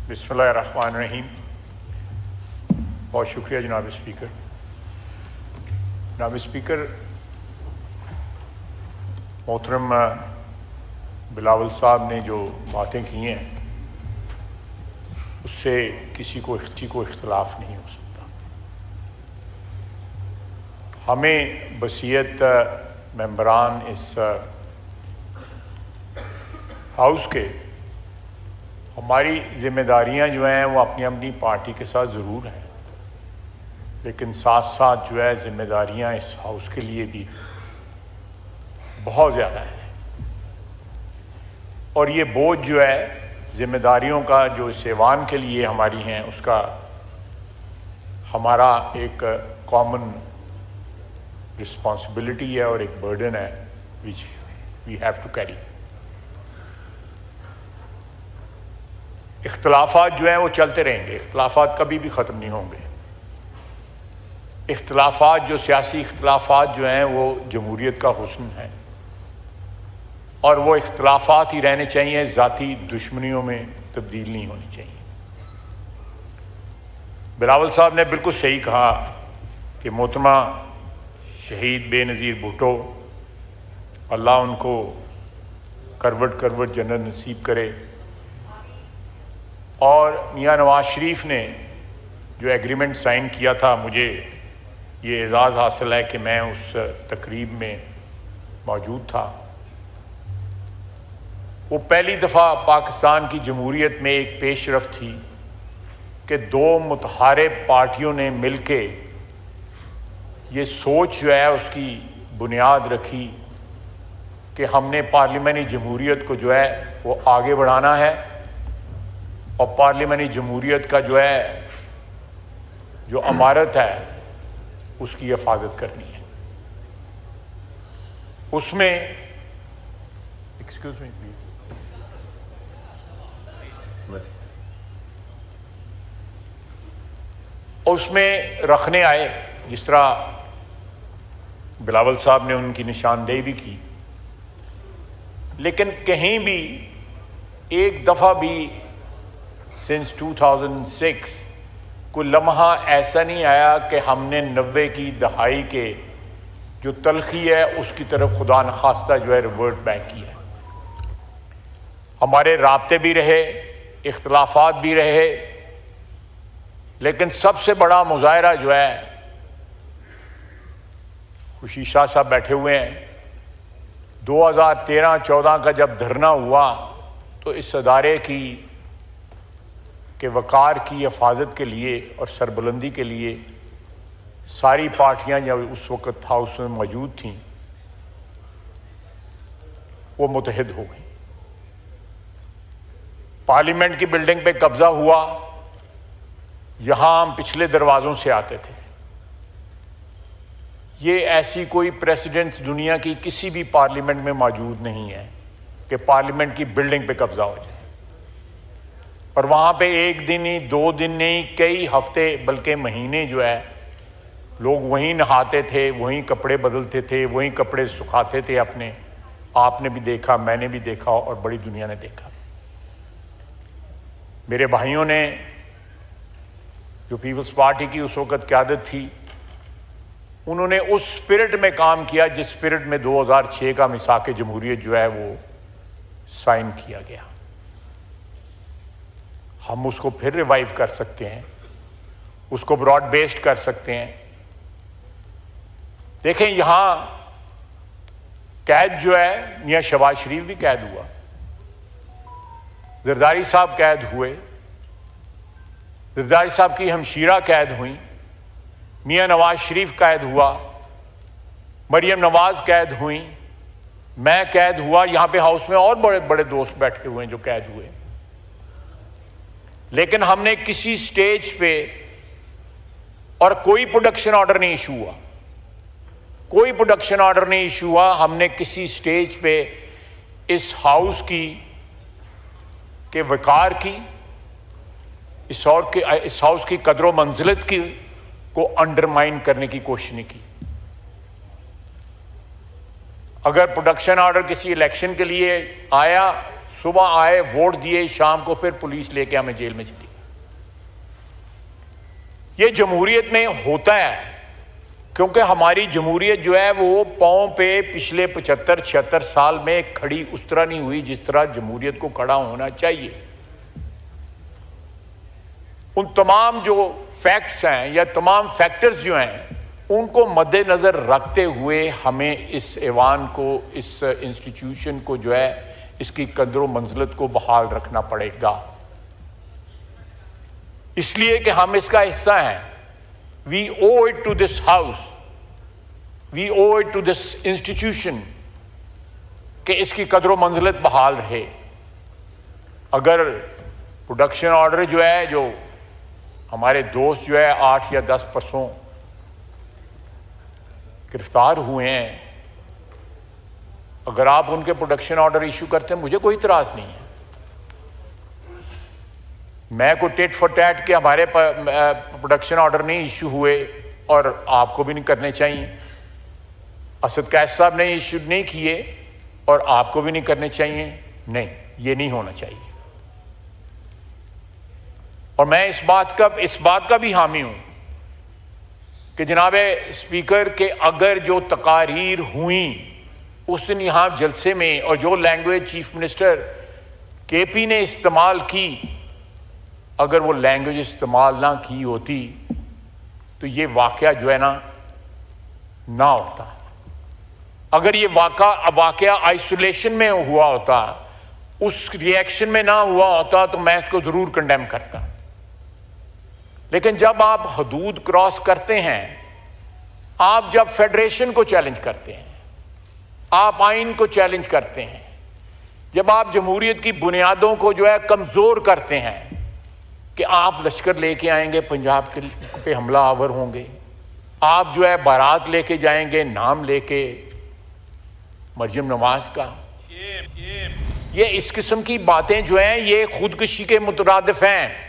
बिस्मिल्लाहिर्रहमानिर्रहीम। बहुत शुक्रिया जनाब स्पीकर। जनाब स्पीकर, मोहतरम बिलावल साहब ने जो बातें की हैं उससे किसी को इख्तिलाफ नहीं हो सकता। हमें बसीयत मेंबरान इस हाउस के हमारी ज़िम्मेदारियां जो हैं वो अपनी अपनी पार्टी के साथ ज़रूर हैं, लेकिन साथ साथ जो है ज़िम्मेदारियां इस हाउस के लिए भी बहुत ज़्यादा हैं। और ये बोझ जो है ज़िम्मेदारियों का जो इस ऐवान के लिए हमारी हैं उसका हमारा एक कॉमन रिस्पॉन्सिबिलिटी है और एक बर्डन है which we have to carry. इख्तिलाफात जो हैं वो चलते रहेंगे, इख्तिलाफात कभी भी ख़त्म नहीं होंगे। इख्तिलाफात जो सियासी इख्तिलाफात जो हैं वो जमहूरियत का हुस्न है और वो इख्तिलाफात ही रहने चाहिए, ज़ाती दुश्मनियों में तब्दील नहीं होनी चाहिए। बिलावल साहब ने बिल्कुल सही कहा कि मोहतरमा शहीद बेनज़ीर भुट्टो, अल्लाह उनको करवट करवट जन्नत नसीब करे। और मियाँ नवाज शरीफ ने जो एग्रीमेंट साइन किया था, मुझे ये एज़ाज़ हासिल है कि मैं उस तकरीब में मौजूद था। वो पहली दफ़ा पाकिस्तान की जमहूरियत में एक पेशरफ थी कि दो मुतहारिब पार्टियों ने मिलके ये सोच जो है उसकी बुनियाद रखी कि हमने पार्लियामानी जमहूरियत को जो है वो आगे बढ़ाना है और पार्लियामानी जमहूरियत का जो है जो अमारत है उसकी हिफाजत करनी है। उसमें एक्सक्यूज मी प्लीज, उसमें रखने आए, जिस तरह बिलावल साहब ने उनकी निशानदेही भी की, लेकिन कहीं भी एक दफ़ा भी सिंस 2006 कोई लम्हा ऐसा नहीं आया कि हमने 90 की दहाई के जो तलखी है उसकी तरफ खुदा न खास्ता जो है रिवर्ट बैक किया। हमारे राब्ते भी रहे, इख्तिलाफात भी रहे, लेकिन सबसे बड़ा मुजाहरा जो है, खुशी शाह साहब बैठे हुए हैं, 2013-14 का जब धरना हुआ तो इस अदारे की के वक़ार की हिफाजत के लिए और सरबुलंदी के लिए सारी पार्टियां जब उस वक़्त हाउस में मौजूद थीं वो मुत्तहिद हो गई। पार्लियामेंट की बिल्डिंग पे कब्जा हुआ, यहां हम पिछले दरवाज़ों से आते थे। ये ऐसी कोई प्रेसिडेंट दुनिया की किसी भी पार्लियामेंट में मौजूद नहीं है कि पार्लियामेंट की बिल्डिंग पे कब्जा हो जाए और वहाँ पे एक दिन ही, 2 दिन नहीं, कई हफ्ते बल्कि महीने जो है लोग वहीं नहाते थे, वहीं कपड़े बदलते थे, वहीं कपड़े सुखाते थे अपने। आपने भी देखा, मैंने भी देखा और बड़ी दुनिया ने देखा। मेरे भाइयों ने जो पीपल्स पार्टी की उस वक़्त क़यादत थी, उन्होंने उस स्पिरिट में काम किया जिस स्पिरिट में 2006 का मिसाक जमहूरियत जो है वो साइन किया गया। हम उसको फिर रिवाइव कर सकते हैं, उसको ब्रॉड बेस्ड कर सकते हैं। देखें, यहां कैद जो है, मियां शहबाज शरीफ भी कैद हुआ, जरदारी साहब कैद हुए, जरदारी साहब की हमशीरा कैद हुई, मियां नवाज शरीफ कैद हुआ, मरियम नवाज कैद हुई, मैं कैद हुआ। यहां पे हाउस में और बड़े बड़े दोस्त बैठे हुए हैं जो कैद हुए। लेकिन हमने किसी स्टेज पे, और कोई प्रोडक्शन ऑर्डर नहीं इशू हुआ, कोई प्रोडक्शन ऑर्डर नहीं इशू हुआ, हमने किसी स्टेज पे इस हाउस की के वकार की, इस हाउस की कदर मंजिलत की को अंडरमाइन करने की कोशिश नहीं की। अगर प्रोडक्शन ऑर्डर किसी इलेक्शन के लिए आया, सुबह आए, वोट दिए, शाम को फिर पुलिस लेके हमें जेल में चली। ये जमहूरियत में होता है, क्योंकि हमारी जमहूरियत जो है वो पाँव पे पिछले 75-76 साल में खड़ी उस तरह नहीं हुई जिस तरह जमहूरियत को खड़ा होना चाहिए। उन तमाम जो फैक्ट्स हैं या तमाम फैक्टर्स जो हैं उनको मद्देनज़र रखते हुए हमें इस ऐवान को, इस इंस्टीट्यूशन को जो है इसकी कदर व मंजिलत को बहाल रखना पड़ेगा, इसलिए कि हम इसका हिस्सा हैं। We owe it to this house, we owe it to this institution कि इसकी कदर व मंजिलत बहाल रहे। अगर प्रोडक्शन ऑर्डर जो है, जो हमारे दोस्त जो है 8 या 10 परसों गिरफ्तार हुए हैं, अगर आप उनके प्रोडक्शन ऑर्डर इशू करते हैं, मुझे कोई इतराज़ नहीं है। मैं कोई टेट फॉर टैट के हमारे प्रोडक्शन ऑर्डर नहीं इशू हुए और आपको भी नहीं करने चाहिए। असद कैफ साहब ने इशू नहीं किए और आपको भी नहीं करने चाहिए। नहीं, ये नहीं होना चाहिए। और मैं इस बात का भी हामी हूं कि जनाब स्पीकर के अगर जो तकारीर हुई उस दिन यहाँ जलसे में, और जो लैंग्वेज चीफ मिनिस्टर केपी ने इस्तेमाल की, अगर वो लैंग्वेज इस्तेमाल ना की होती तो ये वाकया जो है ना होता। अगर ये वाकया आइसोलेशन में हुआ होता, उस रिएक्शन में ना हुआ होता, तो मैं इसको ज़रूर कंडेम करता। लेकिन जब आप हदूद क्रॉस करते हैं, आप जब फेडरेशन को चैलेंज करते हैं, आप आइन को चैलेंज करते हैं, जब आप जमहूरियत की बुनियादों को जो है कमज़ोर करते हैं कि आप लश्कर लेके आएंगे, पंजाब के पे हमला आवर होंगे, आप जो है बारात लेके जाएंगे नाम लेके मरियम नवाज का, ये इस किस्म की बातें जो हैं ये खुदकुशी के मुतरादिफ हैं।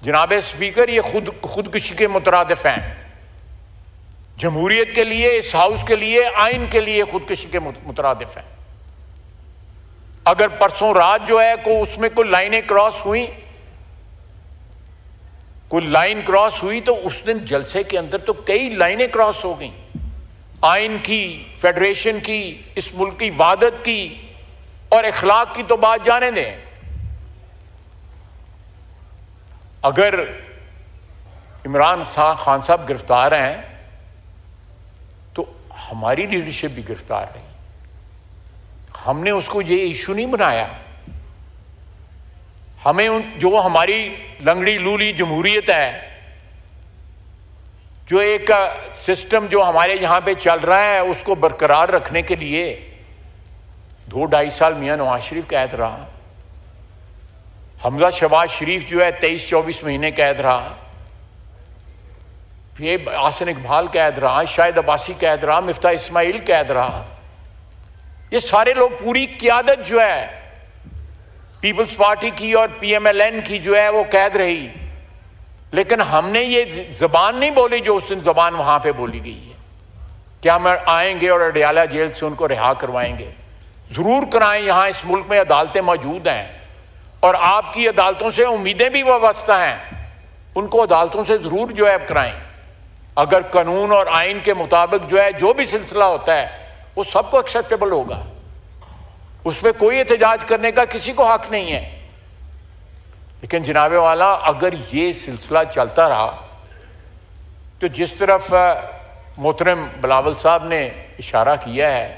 जनाब स्पीकर, ये खुदकुशी के मुतरादिफ हैं। जमहूरियत के लिए, इस हाउस के लिए, आइन के लिए खुदकुशी के मुतरादिफ हैं। अगर परसों रात जो है को उसमें कोई लाइनें क्रॉस हुई, कोई लाइन क्रॉस हुई, तो उस दिन जलसे के अंदर तो कई लाइनें क्रॉस हो गई, आइन की, फेडरेशन की, इस मुल्क की वादत की और इखलाक की तो बात जाने दें। अगर इमरान खान साहब गिरफ्तार हैं तो हमारी लीडरशिप भी गिरफ्तार रही। हमने उसको ये इशू नहीं बनाया। हमें जो हमारी लंगड़ी लूली जमहूरियत है, जो एक सिस्टम जो हमारे यहाँ पे चल रहा है, उसको बरकरार रखने के लिए 2-2.5 साल मियाँ नवाज शरीफ कैद रहा, हमजा शहबाज शरीफ जो है 23-24 महीने कैद रहा, फिर आसन इकबाल कैद रहा, शाहिद अब्बासी कैद रहा, मिफ्ता इस्माइल कैद रहा। ये सारे लोग, पूरी क़यादत जो है पीपल्स पार्टी की और PMLN की जो है वो कैद रही। लेकिन हमने ये ज़बान नहीं बोली जो उस दिन ज़बान वहाँ पे बोली गई है कि हम आएंगे और अडयाला जेल से उनको रिहा करवाएंगे। ज़रूर कराएं, यहाँ इस मुल्क में अदालतें मौजूद हैं और आपकी अदालतों से उम्मीदें भी वाबस्ता हैं, उनको अदालतों से ज़रूर जो है कराएं। अगर कानून और आइन के मुताबिक जो है जो भी सिलसिला होता है वो सबको एक्सेप्टेबल होगा, उसमें कोई एहतजाज करने का किसी को हक नहीं है। लेकिन जनाबे वाला, अगर ये सिलसिला चलता रहा तो जिस तरफ मोहतरम बिलावल साहब ने इशारा किया है,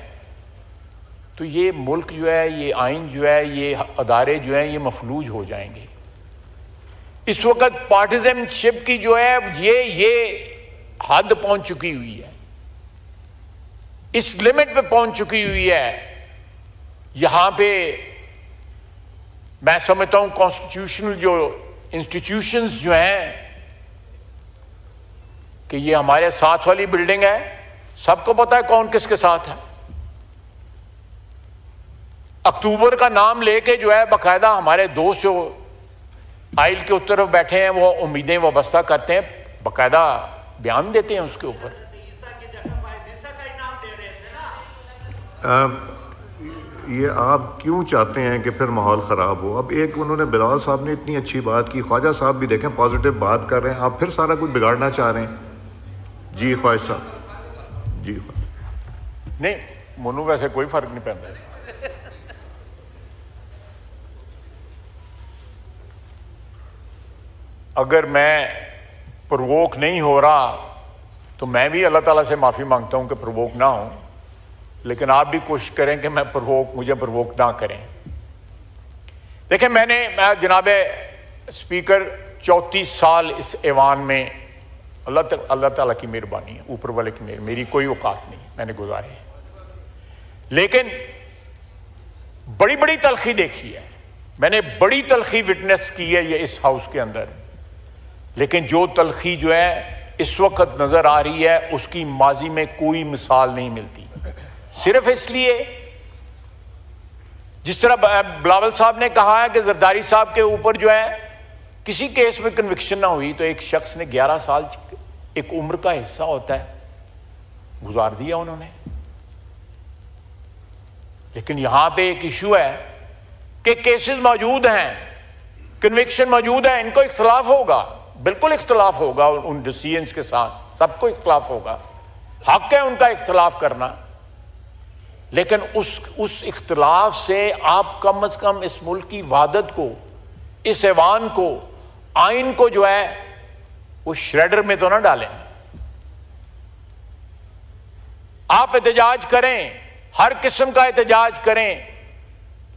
तो ये मुल्क जो है, ये आइन जो है, ये अदारे जो हैं, ये मफलूज हो जाएंगे। इस वक्त पार्टिजनशिप की जो है ये हद पहुंच चुकी हुई है, इस लिमिट पे पहुंच चुकी हुई है। यहां पे मैं समझता हूं कॉन्स्टिट्यूशनल जो इंस्टीट्यूशंस जो हैं, कि ये हमारे साथ वाली बिल्डिंग है, सबको पता है कौन किसके साथ है। अक्टूबर का नाम लेके जो है बाकायदा हमारे दोस्त जो आइल के उस तरफ बैठे हैं वो उम्मीदें वाबस्ता करते हैं, बाकायदा बयान देते हैं उसके ऊपर। ये आप क्यों चाहते हैं कि फिर माहौल ख़राब हो? अब एक उन्होंने बिलावल साहब ने इतनी अच्छी बात की, ख्वाजा साहब भी देखें पॉजिटिव बात कर रहे हैं, आप फिर सारा कुछ बिगाड़ना चाह रहे हैं। जी ख्वाजा साहब। जी नहीं, मनु वैसे कोई फर्क नहीं पैदा। अगर मैं प्रवोक नहीं हो रहा तो मैं भी अल्लाह ताला से माफ़ी मांगता हूं कि प्रवोक ना हो, लेकिन आप भी कोशिश करें कि मुझे प्रवोक ना करें। देखें, मैं जनाब स्पीकर 34 साल इस ऐवान में अल्लाह ताला की मेहरबानी है, ऊपर वाले की मेरी कोई औकात नहीं मैंने गुजारे हैं, लेकिन बड़ी बड़ी तलखी देखी है मैंने, बड़ी तलखी विटनेस की है ये इस हाउस के अंदर, लेकिन जो तलखी जो है इस वक्त नजर आ रही है उसकी माजी में कोई मिसाल नहीं मिलती। सिर्फ इसलिए जिस तरह बिलावल साहब ने कहा है कि जरदारी साहब के ऊपर जो है किसी केस में कन्विक्शन ना हुई, तो एक शख्स ने 11 साल एक उम्र का हिस्सा होता है गुजार दिया उन्होंने। लेकिन यहां पे एक इशू है कि केसेस मौजूद हैं, कन्विक्शन मौजूद है, इनको इख्तलाफ होगा, बिल्कुल इख्तलाफ होगा उन डिसीजंस के साथ, सबको इख्तलाफ होगा, हक है उनका इख्तलाफ करना, लेकिन उस इख्तलाफ से आप कम अज कम इस मुल्क की वहादत को, इस ऐवान को, आइन को जो है वो श्रेडर में तो ना डालें। आप एहतजाज करें, हर किस्म का एहतजाज करें,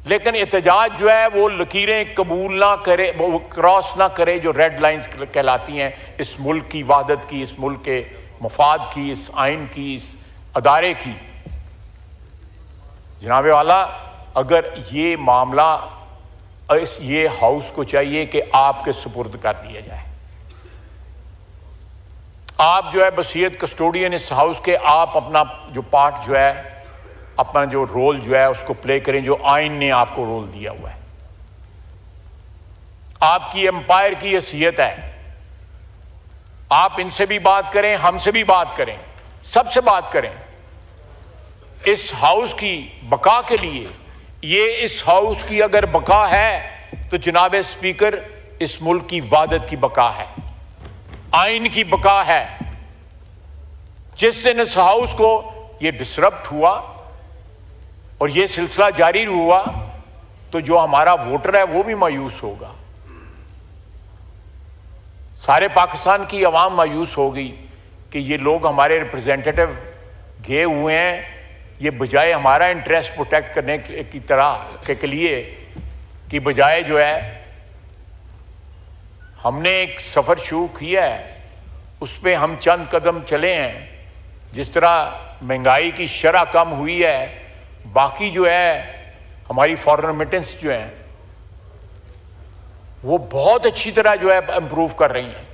लेकिन एहतजाज जो है वो लकीरें कबूल ना करे, वो क्रॉस ना करे जो रेड लाइंस कहलाती हैं इस मुल्क की वहादत की, इस मुल्क के मफाद की, इस आइन की, इस अदारे की। जनाबे वाला, अगर ये मामला ये हाउस को चाहिए कि आपके सुपुर्द कर दिया जाए, आप जो है वसीयत कस्टोडियन इस हाउस के, आप अपना जो पार्ट जो है, अपना जो रोल जो है उसको प्ले करें जो आइन ने आपको रोल दिया हुआ है। आपकी एम्पायर की हैसियत है, आप इनसे भी बात करें, हमसे भी बात करें, सबसे बात करें। इस हाउस की बका के लिए, ये इस हाउस की अगर बका है तो जनाब स्पीकर इस मुल्क की वहादत की बका है, आइन की बका है। जिस दिन इस हाउस को ये डिसरप्ट हुआ और ये सिलसिला जारी हुआ तो जो हमारा वोटर है वो भी मायूस होगा, सारे पाकिस्तान की आवाम मायूस होगी कि ये लोग हमारे रिप्रेजेंटेटिव गए हुए हैं, ये बजाय हमारा इंटरेस्ट प्रोटेक्ट करने की तरह के लिए कि बजाय जो है हमने एक सफ़र शुरू किया है उस पर हम चंद कदम चले हैं। जिस तरह महंगाई की शरह कम हुई है, बाकी जो है हमारी फॉरेन रेमिटेंस जो है वो बहुत अच्छी तरह जो है इंप्रूव कर रही हैं।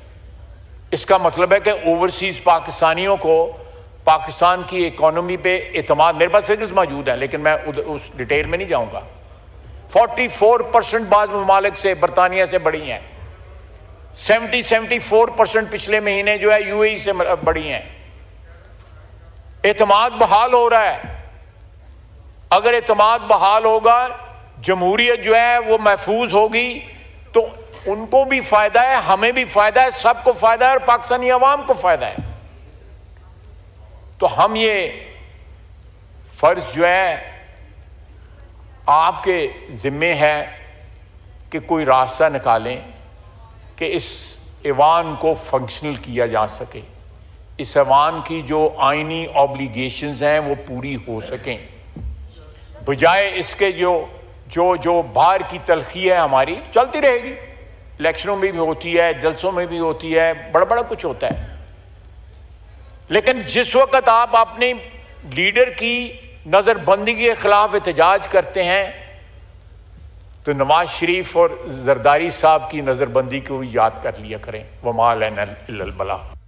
इसका मतलब है कि ओवरसीज पाकिस्तानियों को पाकिस्तान की इकोनॉमी पे एतमाद, मेरे पास फिगर्स मौजूद हैं लेकिन मैं उस डिटेल में नहीं जाऊंगा, 44% बाद ममालिक से, बरतानिया से बढ़ी हैं, 74% पिछले महीने जो है यूएई से बढ़ी हैं। एतमाद बहाल हो रहा है। अगर एतमाद बहाल होगा, जमहूरियत जो है वो महफूज होगी, तो उनको भी फायदा है, हमें भी फायदा है, सबको फायदा है और पाकिस्तानी अवाम को फायदा है। तो हम ये फर्ज जो है आपके जिम्मे है कि कोई रास्ता निकालें कि इस ऐवान को फंक्शनल किया जा सके, इस ऐवान की जो आइनी ऑब्लिगेशंस हैं वो पूरी हो सकें, बजाय इसके जो बाहर की तलखी है हमारी चलती रहेगी, इलेक्शनों में भी होती है, जलसों में भी होती है, बड़ा कुछ होता है। लेकिन जिस वक्त आप अपने लीडर की नज़रबंदी के खिलाफ एहतजाज करते हैं तो नवाज शरीफ और जरदारी साहब की नज़रबंदी को भी याद कर लिया करें। वमा लना इल्लल बला।